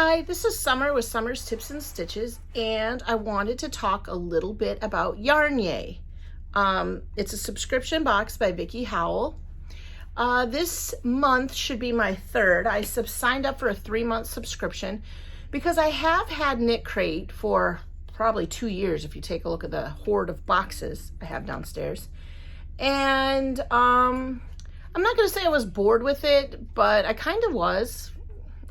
Hi, this is Summer with Summer's Tips and Stitches, and I wanted to talk a little bit about Yarn-Yay. It's a subscription box by Vicki Howell. This month should be my third. I signed up for a 3-month subscription because I have had Knit Crate for probably 2 years if you take a look at the hoard of boxes I have downstairs. And I'm not going to say I was bored with it, but I kind of was,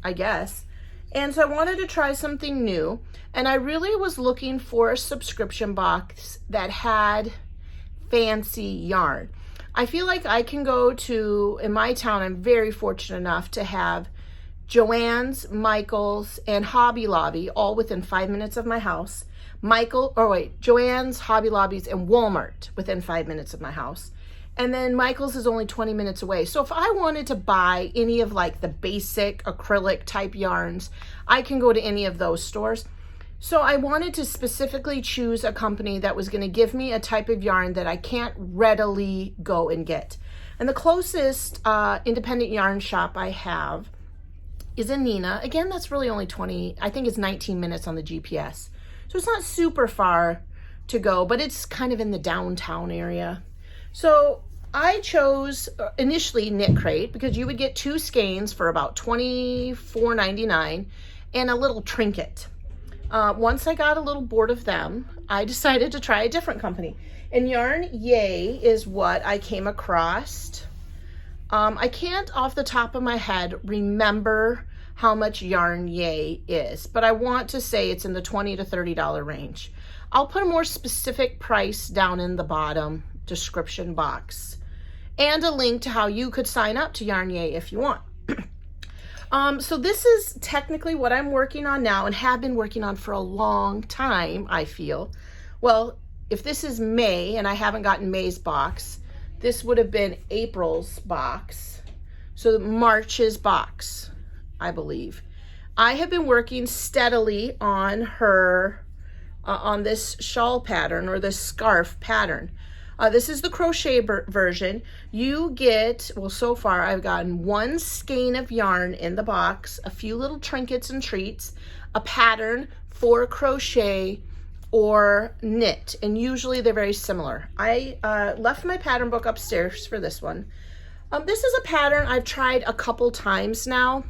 I guess. And so I wanted to try something new, and I really was looking for a subscription box that had fancy yarn. I feel like I can go to, in my town, I'm very fortunate enough to have Joann's, Michael's, and Hobby Lobby all within 5 minutes of my house. Joann's, Hobby Lobby's, and Walmart within 5 minutes of my house. And then Michael's is only 20 minutes away. So if I wanted to buy any of like the basic acrylic type yarns, I can go to any of those stores. So I wanted to specifically choose a company that was going to give me a type of yarn that I can't readily go and get. And the closest independent yarn shop I have is in Neenah. Again, that's really only 19 minutes on the GPS. So it's not super far to go, but it's kind of in the downtown area. So I chose initially Knit Crate because you would get 2 skeins for about $24.99 and a little trinket. Once I got a little bored of them, I decided to try a different company. And Yarn-Yay is what I came across. I can't off the top of my head remember how much Yarn-Yay is, but I want to say it's in the $20 to $30 range. I'll put a more specific price down in the bottom description box and a link to how you could sign up to Yarn-Yay if you want. So this is technically what I'm working on now and have been working on for a long time, I feel. Well, if this is May and I haven't gotten May's box, this would have been April's box. So March's box, I believe. I have been working steadily on her, on this shawl pattern or this scarf pattern. This is the crochet version. You get, well, so far I've gotten 1 skein of yarn in the box, a few little trinkets and treats, a pattern for crochet or knit, and usually they're very similar. I left my pattern book upstairs for this one. This is a pattern I've tried a couple times now,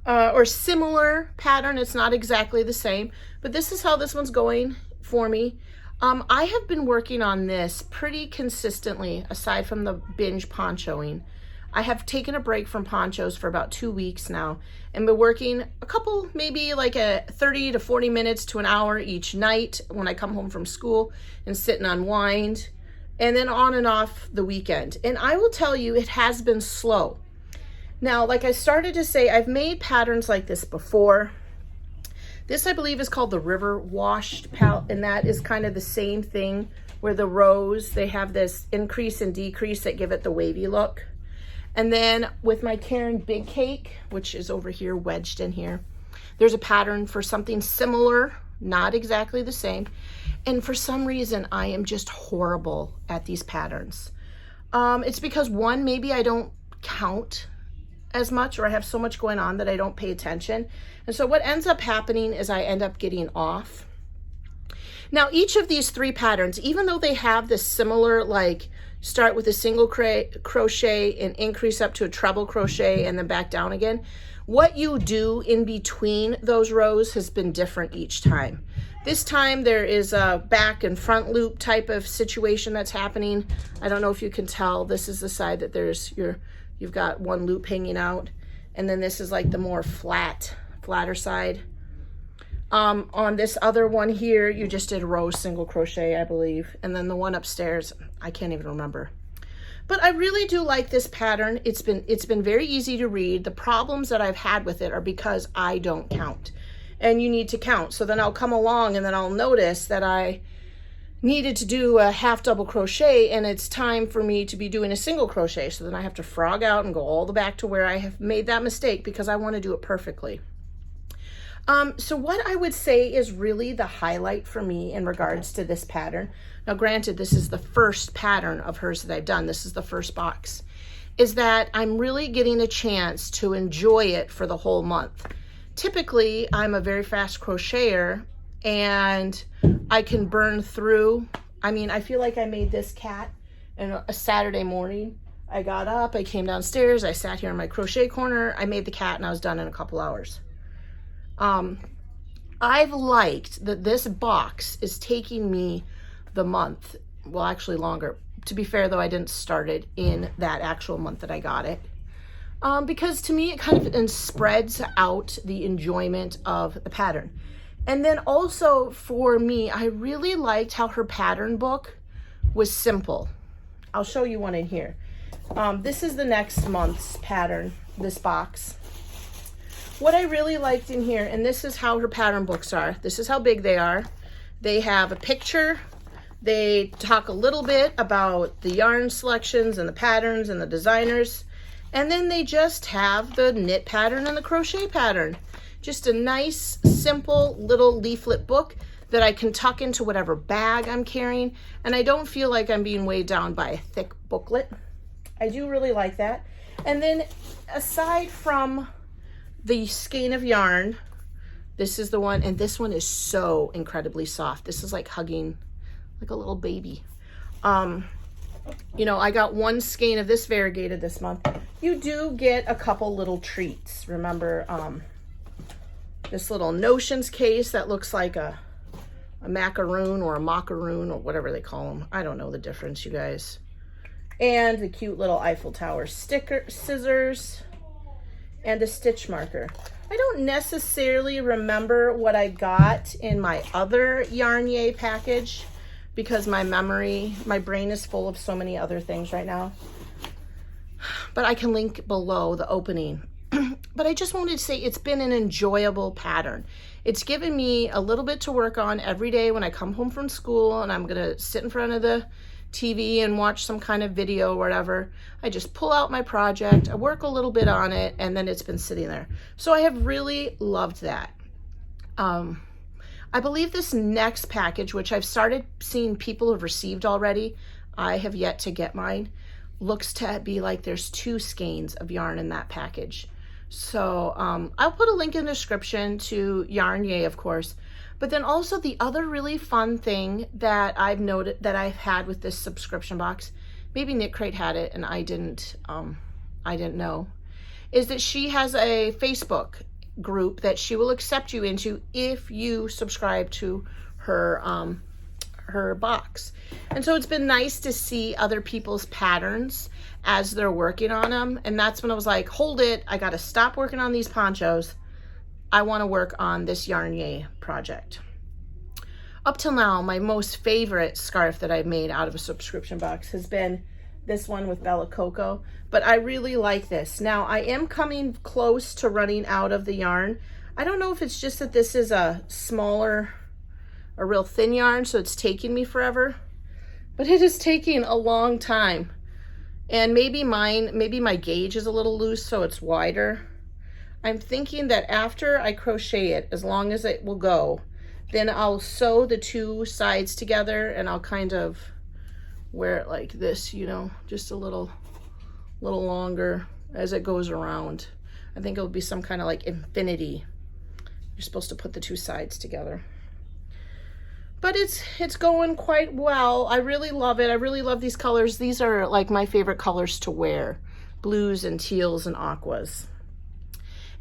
or similar pattern. It's not exactly the same, but this is how this one's going for me. I have been working on this pretty consistently, aside from the binge ponchoing. I have taken a break from ponchos for about 2 weeks now and been working a couple, maybe like a 30 to 40 minutes to an hour each night when I come home from school and sit and unwind, and then on and off the weekend. And I will tell you, it has been slow. Now, like I started to say, I've made patterns like this before. This, I believe, is called the River Washed palette, and that is kind of the same thing where the rows, they have this increase and decrease that give it the wavy look. And then with my Caron Big Cake, which is over here, wedged in here, there's a pattern for something similar, not exactly the same. And for some reason, I am just horrible at these patterns. It's because, one, maybe I don't count as much, or I have so much going on that I don't pay attention. And so what ends up happening is I end up getting off. Now, each of these 3 patterns, even though they have this similar, like start with a single crochet and increase up to a treble crochet and then back down again, what you do in between those rows has been different each time. This time there is a back and front loop type of situation that's happening. I don't know if you can tell. This is the side that you've got 1 loop hanging out, and then this is like the more flatter side. On this other one here, you just did a row single crochet, I believe, and then the one upstairs, I can't even remember. But I really do like this pattern. It's been very easy to read. The problems that I've had with it are because I don't count, and you need to count. So then I'll come along and then I'll notice that I needed to do a half double crochet and it's time for me to be doing a single crochet. So then I have to frog out and go all the back to where I have made that mistake because I want to do it perfectly. So what I would say is really the highlight for me in regards to this pattern. Now, granted, this is the first pattern of hers that I've done. This is the first box. is that I'm really getting a chance to enjoy it for the whole month. typically I'm a very fast crocheter and I can burn through. I mean, I feel like I made this cat on a Saturday morning. I got up, I came downstairs, I sat here in my crochet corner, I made the cat, and I was done in a couple hours. I've liked that this box is taking me the month, well, actually longer. To be fair though, I didn't start it in that actual month that I got it. Because to me, it kind of spreads out the enjoyment of the pattern. And then also for me, I really liked how her pattern book was simple. I'll show you one in here. This is the next month's pattern, this box. What I really liked in here, and this is how her pattern books are. This is how big they are. They have a picture. They talk a little bit about the yarn selections and the patterns and the designers. And then they just have the knit pattern and the crochet pattern. Just a nice, simple little leaflet book that I can tuck into whatever bag I'm carrying. And I don't feel like I'm being weighed down by a thick booklet. I do really like that. And then aside from the skein of yarn, this is the one, and this one is so incredibly soft. This is like hugging like a little baby. You know, I got one skein of this variegated this month. You do get a couple little treats. Remember this little notions case that looks like a macaroon or a macaroon or whatever they call them. I don't know the difference, you guys. And the cute little Eiffel Tower sticker, scissors, and a stitch marker. I don't necessarily remember what I got in my other Yarn-Yay package because my brain is full of so many other things right now. But I can link below the opening. But I just wanted to say it's been an enjoyable pattern. It's given me a little bit to work on every day when I come home from school and I'm gonna sit in front of the TV and watch some kind of video or whatever. I just pull out my project, I work a little bit on it, and then it's been sitting there. So I have really loved that. I believe this next package, which I've started seeing people have received already, I have yet to get mine, looks to be like there's 2 skeins of yarn in that package. So I'll put a link in the description to Yarn-Yay, of course. But then also the other really fun thing that I've noted that I've had with this subscription box, maybe Knit Crate had it and I didn't know, is that she has a Facebook group that she will accept you into if you subscribe to her her box. And so it's been nice to see other people's patterns as they're working on them. And that's when I was like, hold it, I gotta stop working on these ponchos. I wanna work on this Yarn-Yay project. Up till now, my most favorite scarf that I've made out of a subscription box has been this one with Bella Coco, but I really like this. Now, I am coming close to running out of the yarn. I don't know if it's just that this is a smaller, a real thin yarn, so it's taking me forever, but it is taking a long time. And maybe my gauge is a little loose, so it's wider. I'm thinking that after I crochet it, as long as it will go, then I'll sew the 2 sides together and I'll kind of wear it like this, you know, just a little longer as it goes around. I think it'll be some kind of like infinity. You're supposed to put the 2 sides together. But it's going quite well. I really love it. I really love these colors. These are like my favorite colors to wear. Blues and teals and aquas.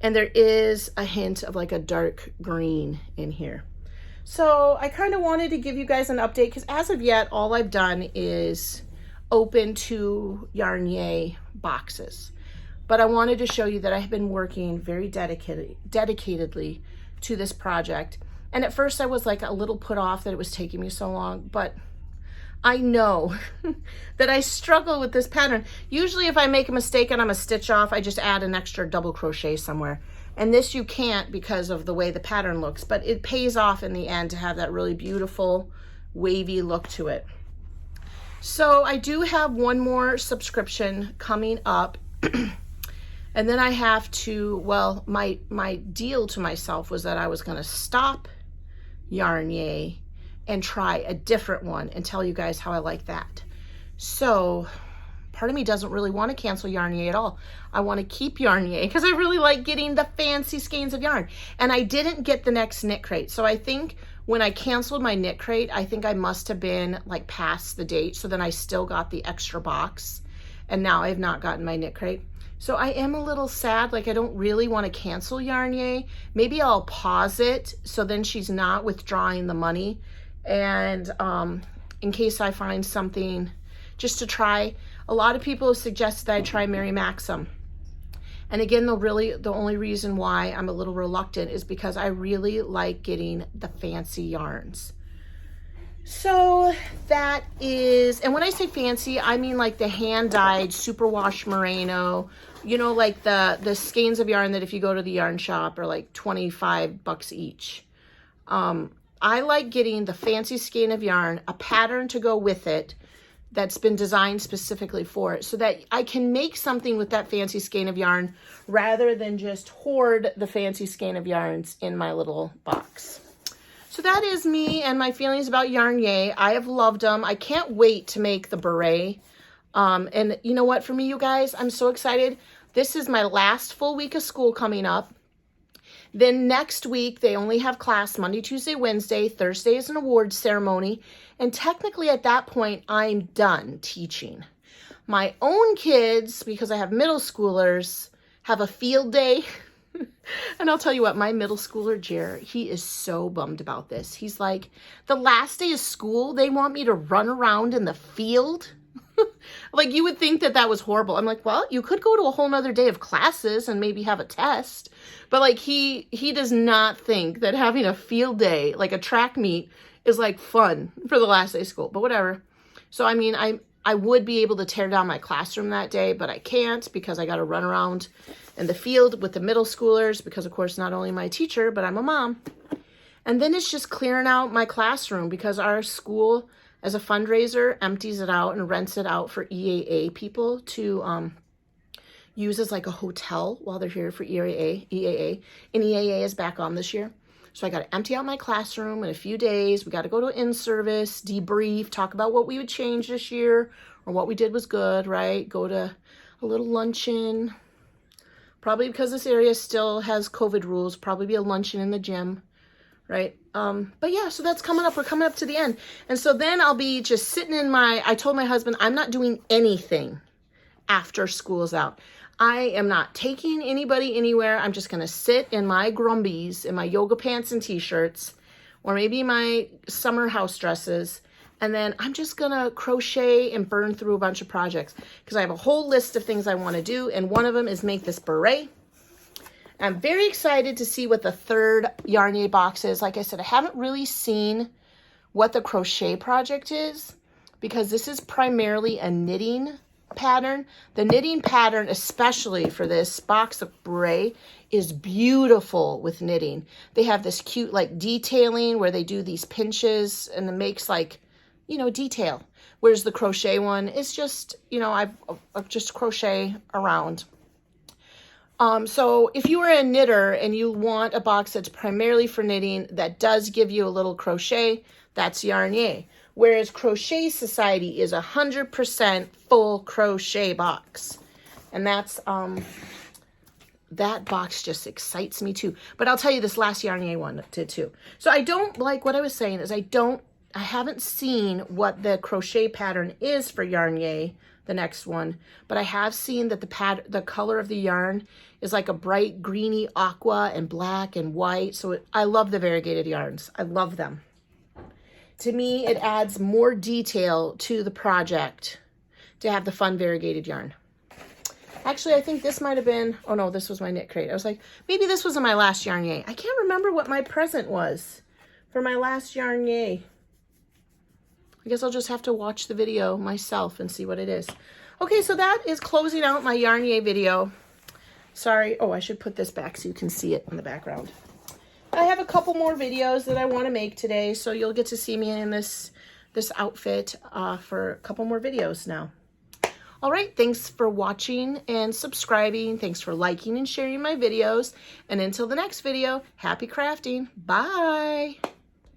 And there is a hint of like a dark green in here. So I kind of wanted to give you guys an update because as of yet, all I've done is open 2 Yarn-Yay boxes. But I wanted to show you that I have been working very dedicatedly to this project. And at first I was like a little put off that it was taking me so long, but I know that I struggle with this pattern. Usually if I make a mistake and I'm a stitch off, I just add an extra double crochet somewhere. And this you can't because of the way the pattern looks, but it pays off in the end to have that really beautiful wavy look to it. So I do have one more subscription coming up. And then I have to, well, my deal to myself was that I was gonna stop Yarn-Yay and try a different one and tell you guys how I like that. So part of me doesn't really want to cancel Yarnier at all. I want to keep Yarnier because I really like getting the fancy skeins of yarn. And I didn't get the next knit crate. So I think when I canceled my knit crate, I think I must have been like past the date. So then I still got the extra box. And now I have not gotten my knit crate. So I am a little sad, like I don't really want to cancel Yarnier. Maybe I'll pause it so then she's not withdrawing the money. And in case I find something just to try. A lot of people have suggested that I try Mary Maxim. And again, the only reason why I'm a little reluctant is because I really like getting the fancy yarns. So that is, and when I say fancy, I mean like the hand-dyed superwash merino, you know, like the skeins of yarn that if you go to the yarn shop are like 25 bucks each. I like getting the fancy skein of yarn, a pattern to go with it that's been designed specifically for it so that I can make something with that fancy skein of yarn rather than just hoard the fancy skein of yarns in my little box. So that is me and my feelings about Yarnier. I have loved them. I can't wait to make the beret. And you know what, for me, you guys, I'm so excited. This is my last full week of school coming up. Then next week, they only have class Monday, Tuesday, Wednesday. Thursday is an awards ceremony. And technically at that point, I'm done teaching. My own kids, because I have middle schoolers, have a field day. And I'll tell you what, my middle schooler, Jer, he is so bummed about this. He's like, the last day of school, they want me to run around in the field. Like, you would think that that was horrible. I'm like, well, you could go to a whole nother day of classes and maybe have a test. But like, he does not think that having a field day, like a track meet, is like fun for the last day of school, but whatever. So, I mean, I would be able to tear down my classroom that day, but I can't because I got to run around in the field with the middle schoolers because, of course, not only am I a teacher, but I'm a mom. And then it's just clearing out my classroom because our school, as a fundraiser, empties it out and rents it out for EAA people to use as like a hotel while they're here for EAA. And EAA is back on this year. So I got to empty out my classroom in a few days. We got to go to in-service, debrief, talk about what we would change this year or what we did was good, right? Go to a little luncheon. Probably because this area still has COVID rules, probably be a luncheon in the gym, right? But yeah, so that's coming up. We're coming up to the end. And so then I'll be just sitting in I told my husband, I'm not doing anything after school's out. I am not taking anybody anywhere. I'm just going to sit in my grumbies, in my yoga pants and t-shirts, or maybe my summer house dresses. And then I'm just going to crochet and burn through a bunch of projects because I have a whole list of things I want to do. And one of them is make this beret. I'm very excited to see what the third Yarnier box is. Like I said, I haven't really seen what the crochet project is because this is primarily a knitting pattern. The knitting pattern, especially for this box of beret, is beautiful with knitting. They have this cute like detailing where they do these pinches and it makes like, you know, detail. Whereas the crochet one is just, you know, I've just crochet around. So if you are a knitter and you want a box that's primarily for knitting that does give you a little crochet, that's Yarnier. Whereas Crochet Society is 100% full crochet box. And that's, that box just excites me too. But I'll tell you, this last Yarnier one did too. So I don't, like what I was saying is I haven't seen what the crochet pattern is for Yarnier, the next one, but I have seen that the color of the yarn is like a bright greeny aqua and black and white. So I love the variegated yarns. I love them. To me, it adds more detail to the project to have the fun variegated yarn. Actually, I think this might have been, oh no, this was my knit crate. I was like, maybe this wasn't my last Yarnier. I can't remember what my present was for my last Yarnier. I guess I'll just have to watch the video myself and see what it is. Okay, so that is closing out my Yarnier video. Sorry. Oh, I should put this back so you can see it in the background. I have a couple more videos that I want to make today, so you'll get to see me in this outfit for a couple more videos now. All right, thanks for watching and subscribing. Thanks for liking and sharing my videos. And until the next video, happy crafting. Bye.